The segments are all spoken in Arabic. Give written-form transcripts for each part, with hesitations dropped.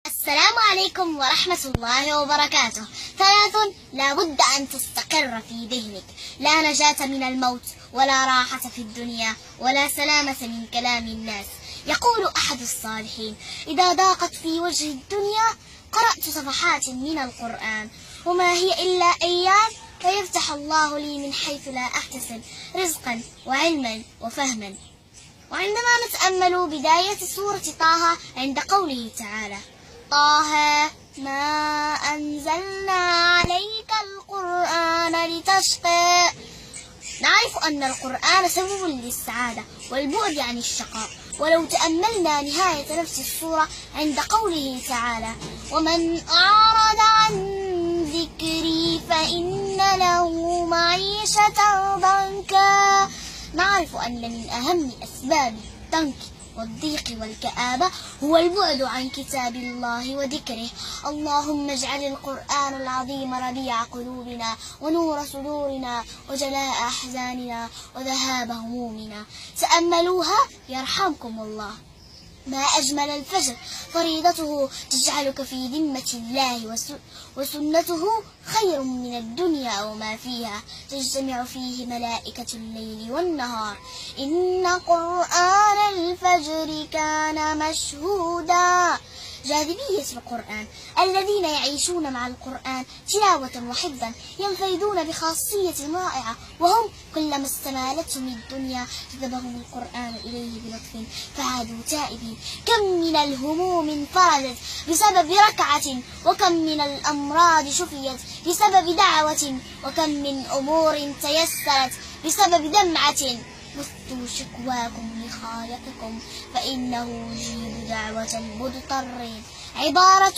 السلام عليكم ورحمة الله وبركاته. ثلاث لا بد أن تستقر في ذهنك: لا نجاة من الموت، ولا راحة في الدنيا، ولا سلامة من كلام الناس. يقول أحد الصالحين: إذا ضاقت في وجه الدنيا قرأت صفحات من القرآن، وما هي إلا أيام فيفتح الله لي من حيث لا أحتسب رزقا وعلما وفهما. وعندما نتأمل بداية سورة طه عند قوله تعالى: طه ما أنزلنا عليك القرآن لتشقى، نعرف أن القرآن سبب للسعادة والبعد عن الشقاء. ولو تأملنا نهاية نفس السورة عند قوله تعالى: ومن أعرض عن ذكري فإن له معيشة ضنكا، نعرف أن من أهم أسباب الضنك والضيق والكآبة هو البعد عن كتاب الله وذكره. اللهم اجعل القرآن العظيم ربيع قلوبنا ونور صدورنا وجلاء أحزاننا وذهاب همومنا. تأملوها يرحمكم الله. ما أجمل الفجر، فريضته تجعلك في ذمة الله، وسنته خير من الدنيا وما فيها، تجتمع فيه ملائكة الليل والنهار. إن قرآن الفجر كان مشهودا. جاذبية القرآن: الذين يعيشون مع القرآن تلاوة وحفظا ينفردون بخاصية رائعة، وهم كلما استمالتهم الدنيا جذبهم القرآن إليه بلطف فعادوا تائبين. كم من الهموم انفردت بسبب ركعة، وكم من الأمراض شفيت بسبب دعوة، وكم من أمور تيسرت بسبب دمعة. بثوا شكواكم لخالقكم فإنه يجيب دعوة المضطرين. عبارة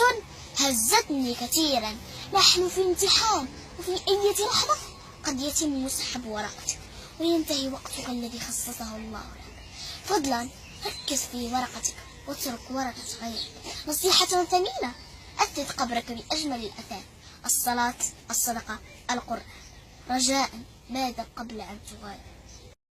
هزتني كثيرا: نحن في امتحان، وفي أي لحظة قد يتم سحب ورقتك وينتهي وقتك الذي خصصه الله لك. فضلا ركز في ورقتك واترك ورقة غيرك. نصيحة ثمينة: أثث قبرك بأجمل الأثاث: الصلاة، الصدقة، القرآن. رجاء بادر قبل أن تغادر.